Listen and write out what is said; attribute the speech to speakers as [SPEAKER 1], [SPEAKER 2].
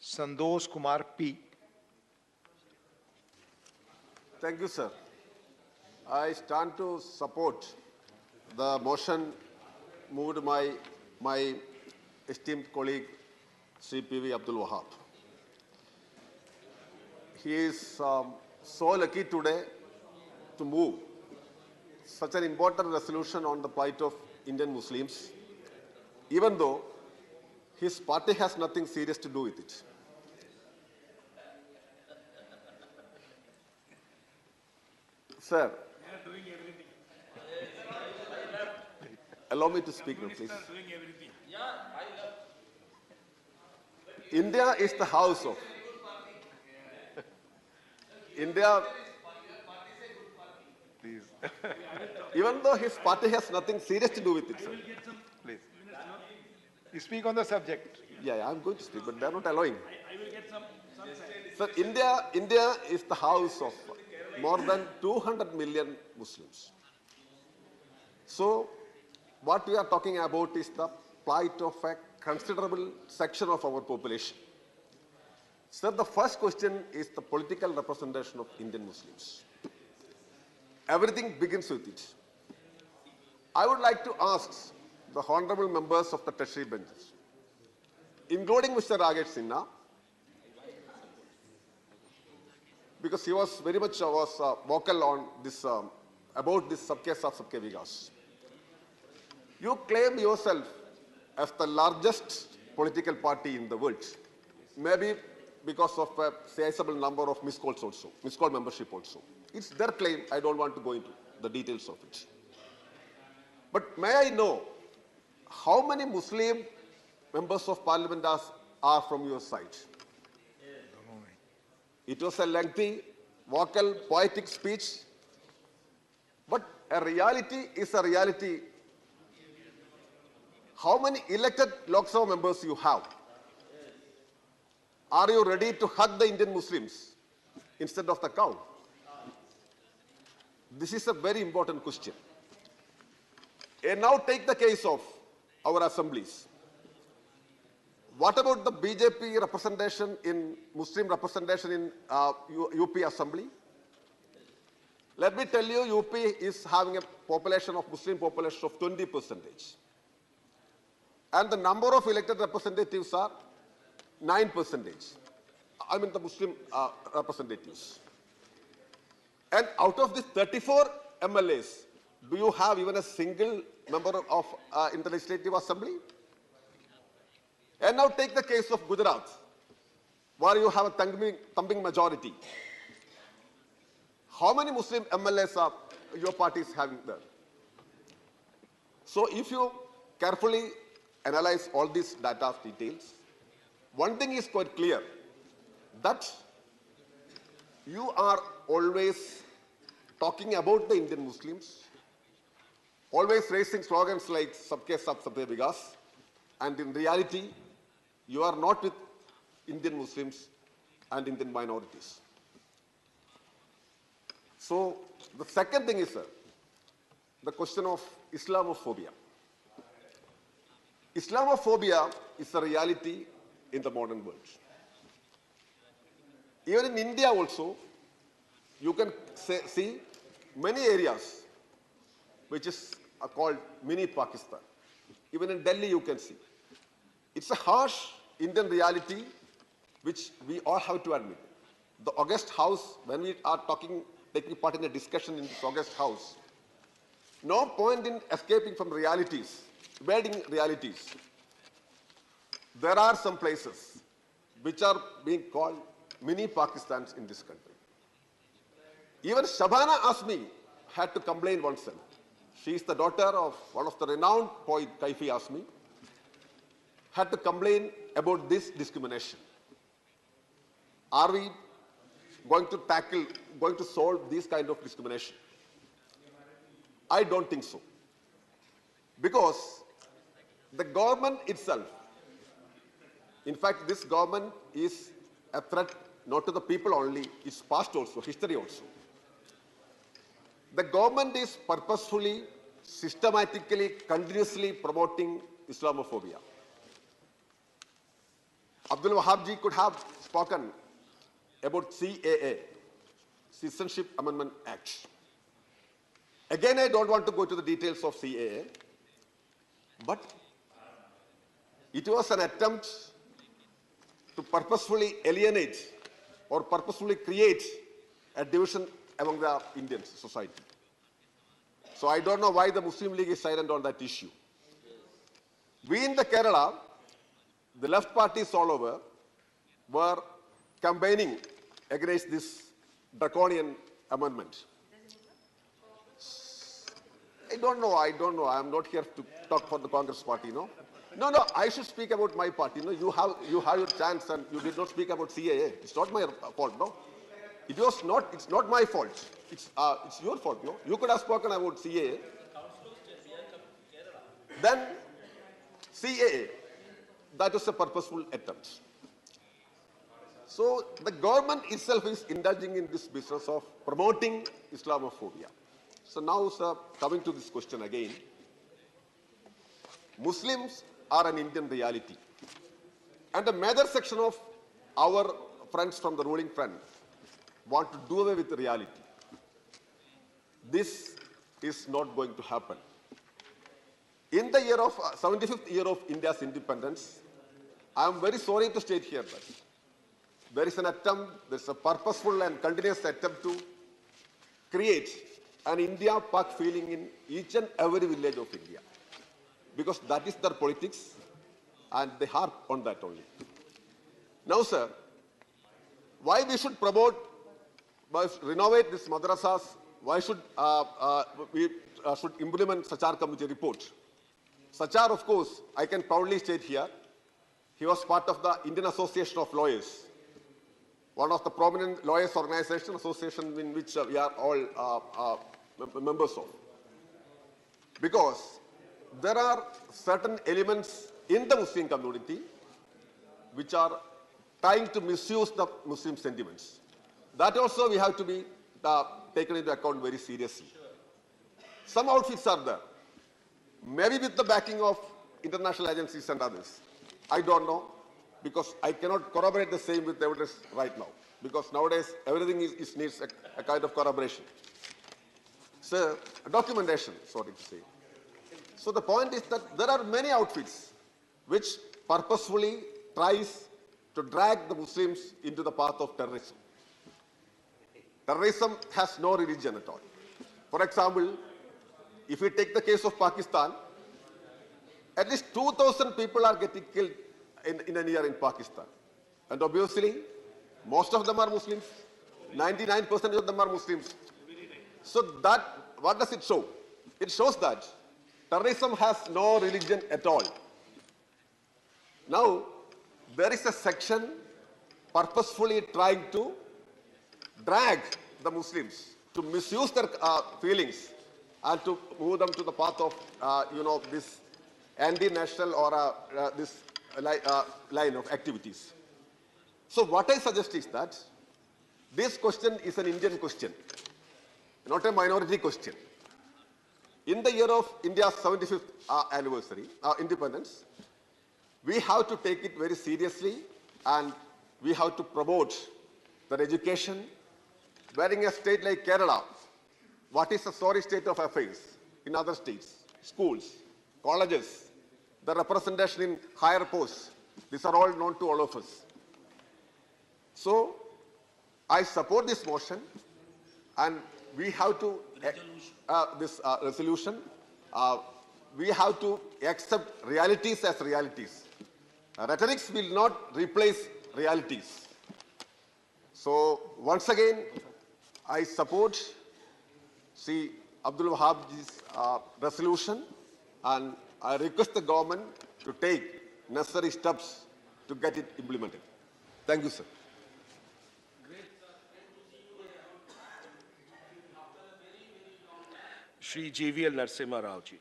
[SPEAKER 1] Sandosh Kumar P.
[SPEAKER 2] Thank you, sir. I stand to support the motion moved by my esteemed colleague, Sri P.V. Abdul Wahab. He is so lucky today to move such an important resolution on the plight of Indian Muslims, even though his party has nothing serious to do with it. Sir, allow me to speak now, please. India is the house of India.
[SPEAKER 1] Please.
[SPEAKER 2] Even though his party has nothing serious to do with it, sir.
[SPEAKER 1] Please. You speak on the subject.
[SPEAKER 2] Yeah, I'm going to speak, but they're not allowing. Sir, India is the house of more than 200 million Muslims. So, what we are talking about is the plight of a considerable section of our population. Sir, the first question is the political representation of Indian Muslims. Everything begins with it. I would like to ask the honorable members of the tertiary benches, including Mr. Rakesh Sinha, because he was very much vocal on this about this Sabke Saath Sabke Vikas. You claim yourself as the largest political party in the world, maybe because of a sizable number of missed calls also, missed call membership also. It's their claim. I don't want to go into the details of it. But may I know how many Muslim members of parliament are from your side? It was a lengthy, vocal, poetic speech, but a reality is a reality. How many elected Lok Sabha members you have? Are you ready to hug the Indian Muslims instead of the cow? This is a very important question. And now take the case of our assemblies. What about the BJP representation in Muslim representation in UP Assembly? Let me tell you, UP is having a population of Muslim population of 20%. And the number of elected representatives are 9%. I mean the Muslim representatives. And out of these 34 MLAs, do you have even a single member of in the Legislative Assembly? And now take the case of Gujarat, where you have a thumping majority. How many Muslim MLAs are your party is having there? So if you carefully analyze all these data details, one thing is quite clear, that you are always talking about the Indian Muslims, always raising slogans like Sabke Saath Sabke Vikas, and in reality, you are not with Indian Muslims and Indian minorities. So the second thing is, sir, the question of Islamophobia. Islamophobia is a reality in the modern world. Even in India also, you can see many areas which is called mini Pakistan. Even in Delhi you can see. It's a harsh Indian reality which we all have to admit. The August House, when we are taking part in a discussion in this August House, no point in escaping from realities, evading realities. There are some places which are being called mini Pakistans in this country. Even Shabana Asmi had to complain oneself. She is the daughter of one of the renowned poet, Kaifi Asmi, had to complain about this discrimination. Are we going to solve this kind of discrimination? I don't think so. Because the government itself, in fact, this government is a threat not to the people only, it's past also, history also. The government is purposefully, systematically, continuously promoting Islamophobia. Abdul Wahab ji could have spoken about CAA, Citizenship Amendment Act. Again, I don't want to go to the details of CAA, but it was an attempt to purposefully alienate or purposefully create a division among the Indian society. So I don't know why the Muslim League is silent on that issue. We in the Kerala, the left parties all over, were campaigning against this draconian amendment. I don't know. I'm not here to talk for the Congress party, no? No, I should speak about my party. No, you have your chance and you did not speak about CAA. It's not my fault, no? It's not my fault. It's your fault, no? You could have spoken about CAA. Then CAA, that was a purposeful attempt. So the government itself is indulging in this business of promoting Islamophobia. So now, sir, coming to this question again, Muslims are an Indian reality. And a major section of our friends from the ruling front want to do away with the reality. This is not going to happen. In the year of 75th year of India's independence, I am very sorry to state here that there is an attempt, there is a purposeful and continuous attempt to create an India-Pak feeling in each and every village of India. Because that is their politics and they harp on that only. Now, sir, why we should promote, why renovate these madrasas, why should we should implement Sachar committee report? Sachar, of course, I can proudly state here, he was part of the Indian Association of Lawyers, one of the prominent lawyers organization, association in which we are all members of. Because there are certain elements in the Muslim community which are trying to misuse the Muslim sentiments. That also we have to be taken into account very seriously. Some outfits are there, maybe with the backing of international agencies and others. I don't know, because I cannot corroborate the same with evidence right now, because nowadays everything needs a kind of corroboration. So, documentation, sorry to say. So the point is that there are many outfits which purposefully tries to drag the Muslims into the path of terrorism. Terrorism has no religion at all. For example, if we take the case of Pakistan, at least 2,000 people are getting killed in a year in Pakistan. And obviously, most of them are Muslims. 99% of them are Muslims. So that, what does it show? It shows that terrorism has no religion at all. Now, there is a section purposefully trying to drag the Muslims to misuse their feelings and to move them to the path of, this anti-national or this line of activities. So what I suggest is that this question is an Indian question, not a minority question. In the year of India's 75th anniversary, independence, we have to take it very seriously and we have to promote their education. Where in a state like Kerala, what is the sorry state of affairs in other states, schools, colleges, the representation in higher posts, these are all known to all of us. So, I support this motion and we have to, this resolution, we have to accept realities as realities. Rhetorics will not replace realities. So, once again, I support Sri Abdul Wahab's resolution and I request the government to take necessary steps to get it implemented. Thank you, sir.
[SPEAKER 3] Shri JVL Narasimha Rao ji.